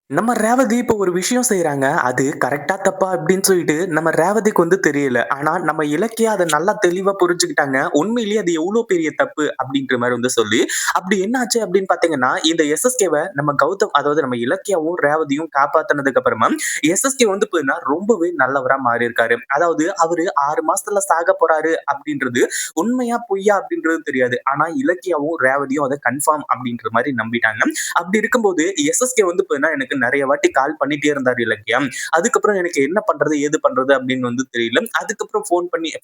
நம்ம ரேவதி இப்போ ஒரு விஷயம் செய்றாங்க. அது கரெக்ட்டா, தப்பா அப்படின்னு சொல்லிட்டு நம்ம ரேவதிக்கு தெரியல. ஆனா நம்ம இலக்கியா அத நல்லா தெளிவா புரிஞ்சுக்கிட்டாங்க. உண்மையிலேயே அது எவ்ளோ பெரிய தப்பு அப்படின்ற மாரி சொல்லி, அப்படி என்ன ஆச்சு அப்படின்னு பார்த்தீங்கன்னா, இந்த எஸ்எஸ்கேவ நம்ம கௌதம் அதாவது நம்ம இலக்கியாவும், ரேவதியும் காப்பாத்துனதுக்கு அப்புறமா, எஸ்எஸ்கே பார்த்தீங்கன்னா ரொம்பவே நல்லவரா மாறியிருக்காரு. அதாவது அவரு 6 மாசத்துல சாக போறாரு அப்படின்றது உண்மையா, பொய்யா அப்படின்றது தெரியாது. ஆனா இலக்கியாவும், ரேவதியும் அத கன்ஃபார்ம் அப்படின்ற மாரி நம்பிட்டாங்க. அப்படி இருக்கும்போது எஸ்எஸ்கே பார்த்தீங்கன்னா எனக்கு நெறைய வாட்டி கால் பண்ணிட்டே இருந்தாரு இலக்கியா. அதுக்கப்புறம் எனக்கு என்ன பண்றது, ஏது பண்றது அப்படின்னு தெரியல. அதுக்கப்புறம்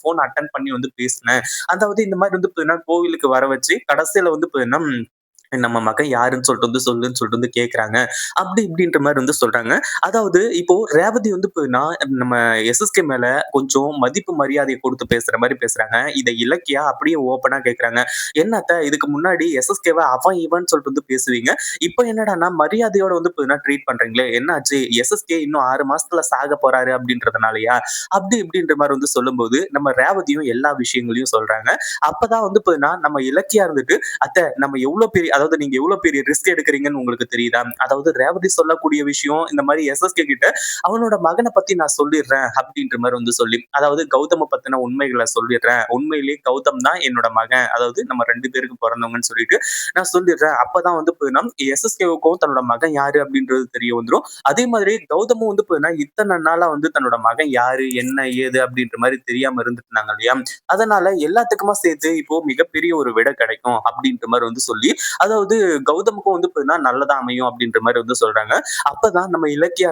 ஃபோன் அட்டெண்ட் பண்ணி பேசினேன். அதாவது இந்த மாரி பார்த்தீங்கன்னா கோவிலுக்கு வர வச்சு கடைசியில பார்த்தீங்கன்னா நம்ம மகன் யாருன்னு சொல்லிட்டு சொல்லுன்னு சொல்லிட்டு கேட்கறாங்க. அப்படி இப்படின்ற மாரி சொல்றாங்க. அதாவது இப்போ ரேவதி பார்த்தீங்கன்னா, நம்ம எஸ்எஸ்கே மேல கொஞ்சம் மதிப்பு மரியாதைய குடுத்து பேசுற மாரி பேசுறாங்க. இத இலக்கியா அப்படியே ஓப்பனா கேட்கறாங்க. "என்ன அத்த இதுக்கு முன்னாடி எஸ்எஸ்கேவ அவன் இவன்னு சொல்லிட்டு பேசுவீங்க. இப்ப என்னடான்னா மரியாதையோட பார்த்தீங்கன்னா ட்ரீட் பண்றீங்களே என்னாச்சு? எஸ்எஸ்கே இன்னும் 6 மாசத்துல சாக போறாரு அப்படின்றதுனாலயா?" அப்படி இப்படின்ற மாரி சொல்லும்போது, நம்ம ரேவதியும் எல்லா விஷயங்களையும் சொல்றாங்க. அப்பதான் பார்த்தீங்கன்னா, நம்ம இலக்கியா "அத்த நம்ம எவ்ளோ பெரிய அதாவது நீங்க எவ்ளோ பெரிய ரிஸ்க் எடுக்குறீங்கன்னு உங்களுக்கு தெரியுதா?" அதாவது ரேவதி சொல்லக்கூடிய விஷயம் இந்த மாரி எஸ்எஸ்கே கிட்ட அவனோட மகன பத்தி நான் சொல்லிடுறேன் அப்படின்ற மாரி சொல்லி. அதாவது கௌதம பத்தின உண்மைகள சொல்லிடுறேன். உண்மையிலேயே கௌதம் தான் என்னோட மகன். அதாவது நம்ம 2 பேருக்கு பொறந்தவங்கன்னு சொல்லிட்டு நான் சொல்லிடுறேன். அப்பதான் பார்த்தீங்கன்னா, எஸ்எஸ்கேவுக்கும் தன்னோட மகன் யாரு அப்படின்றது தெரிய வந்துரும். அதே மாதிரி கௌதமும் பார்த்தீங்கன்னா, இத்தன நாளா தன்னோட மகன் யாரு, என்ன, ஏது அப்படின்ற மாரி தெரியாம இருந்துட்டு இருந்தாங்க இல்லையா? அதனால எல்லாத்துக்குமா சேர்த்து இப்போ மிகப்பெரிய ஒரு விடை கிடைக்கும் அப்படின்ற மாரி சொல்லி, அதாவது கௌதமுக்கும் பார்த்தீங்கன்னா நல்லதா அமையும் அப்படின்ற மாரி சொல்றாங்க. அப்பதான் நம்ம இலக்கியா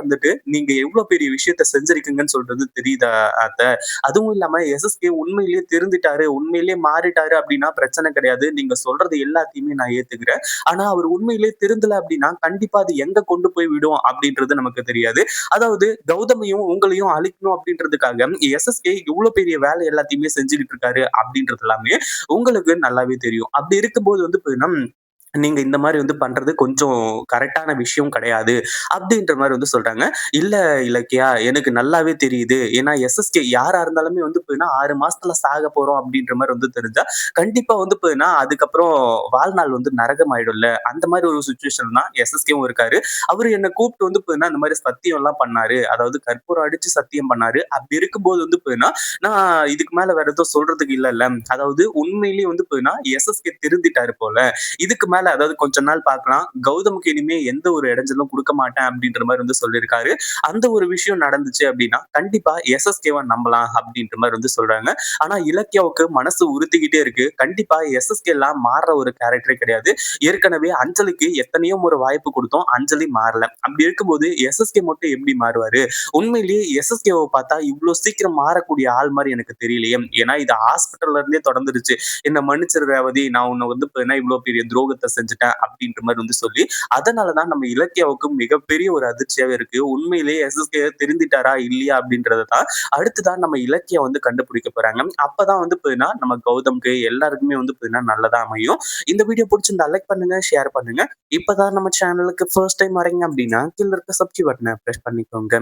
நீங்க எவ்வளவு பெரிய விஷயத்த செஞ்சிருக்கீங்கன்னு சொல்றது தெரியுதா அத்த. அதுவும் இல்லாம எஸ்எஸ்கே உண்மையிலேயே திருந்திட்டாரு, உண்மையிலேயே மாறிட்டாரு அப்படின்னா பிரச்சனை கிடையாது. நீங்க சொல்றது எல்லாத்தையுமே நான் ஏத்துக்கிறேன். ஆனா அவர் உண்மையிலேயே திருந்தல அப்படின்னா கண்டிப்பா அது எங்க கொண்டு போய் விடும் அப்படின்றது நமக்கு தெரியாது. அதாவது கௌதமையும் உங்களையும் அழிக்கணும் அப்படின்றதுக்காக எஸ்எஸ்கே இவ்வளவு பெரிய வேலை எல்லாத்தையுமே செஞ்சுகிட்டு இருக்காரு அப்படின்றது எல்லாமே உங்களுக்கு நல்லாவே தெரியும். அப்படி இருக்கும்போது பார்த்தீங்கன்னா, நீங்க இந்த மாரி பண்றது கொஞ்சம் கரெக்ட்டான விஷயம் கிடையாது. அப்டின்ற மாரி சொல்றாங்க. இல்ல இலக்கியா, எனக்கு நல்லாவே தெரியுது. ஏன்னா எஸ்எஸ்கே யாரா இருந்தாலுமே பார்த்தீங்கன்னா 6 மாசத்துல சாக போறோம் அப்டின்ற மாரி தெரிஞ்சா, கண்டிப்பா பார்த்தீங்கன்னா அதுக்கப்புறம் வாழ்நாள் நரகம் ஆயிடும்ல. அந்த மாரி ஒரு சிச்சுவேஷன் தான் எஸ்எஸ்கேவும் இருக்காரு. அவரு என்ன கூப்ட்டு பார்த்தீங்கன்னா, இந்த மாரி சத்தியம்லாம் பண்ணாரு. அதாவது கற்பூரம் அடிச்சு சத்தியம் பண்ணாரு. அப்டி இருக்கும்போது பார்த்தீங்கன்னா, நான் இதுக்கு மேல வேற எதுவும் சொல்றதுக்கு இல்லல்ல. அதாவது உண்மையிலேயே பார்த்தீங்கன்னா எஸ்எஸ்கே திருந்திட்டாரு போல. இதுக்கு மேல அதாவது கொஞ்ச நாள் பார்க்கலாம். கௌதமுக்கு இனிமே எந்த ஒரு இடைஞ்சலும் குடுக்க மாட்டேன் அப்டின்ற மாரி சொல்லியிருக்காரு. அந்த ஒரு விஷயம் நடந்துச்சு அப்டின்னா, கண்டிப்பா எஸ்எஸ்கேவ நம்பலாம் அப்டின்ற மாரி சொல்றாங்க. ஆனா இலக்கியாவுக்கு மனசு உறுத்திக்கிட்டே இருக்கு. கண்டிப்பா எஸ்எஸ்கேலாம் மாறுற ஒரு கேரக்டரே கிடையாது. ஏற்கனவே அஞ்சலிக்கு எத்தனையோ முறை வாய்ப்பு குடுத்தோம். அஞ்சலி மாறல. அப்டி இருக்கும்போது எஸ்எஸ்கே மட்டும் எப்டி மாறுவாரு? உண்மையிலேயே எஸ்எஸ்கேவ பார்த்தா இவ்ளோ சீக்கிரம் மாறக்கூடிய ஆள் மாரி எனக்கு தெரியலையே. ஏன்னா இது ஹாஸ்பிட்டல்ல இருந்தே தொடர்ந்துருச்சு. என்ன மன்னிச்சிரு ரேவதி. நான் உன்ன பார்த்தீங்கன்னா இவ்ளோ பெரிய துரோகத்த செஞ்சுட்டேன் அப்டின்ற மாரி சொல்லி, அதனால தான் நம்ம இலக்கியாவுக்கு மிகப்பெரிய ஒரு அதிர்ச்சியாவே இருக்கு. உண்மையிலேயே எஸ்எஸ்கே திருந்திட்டாரா? இல்லையா? அப்டின்றத தான் அடுத்து தான் நம்ம இலக்கியா கண்டுபிடிக்க போறாங்க. அப்பதான் பார்த்தீங்கன்னா, நம்ம கௌதம்க்கு எல்லாருக்குமே பார்த்தீங்கன்னா நல்லதா அமையும். இந்த வீடியோ புடிச்சிருந்தா லைக் பண்ணுங்க, ஷேர் பண்ணுங்க. இப்பதான் நம்ம சேனலுக்கு ஃபர்ஸ்ட் டைம் வரீங்க அப்டின்னா, கீழ இருக்க சப்ஸ்கிரைப் பட்டன பிரஸ் பண்ணிக்கோங்க.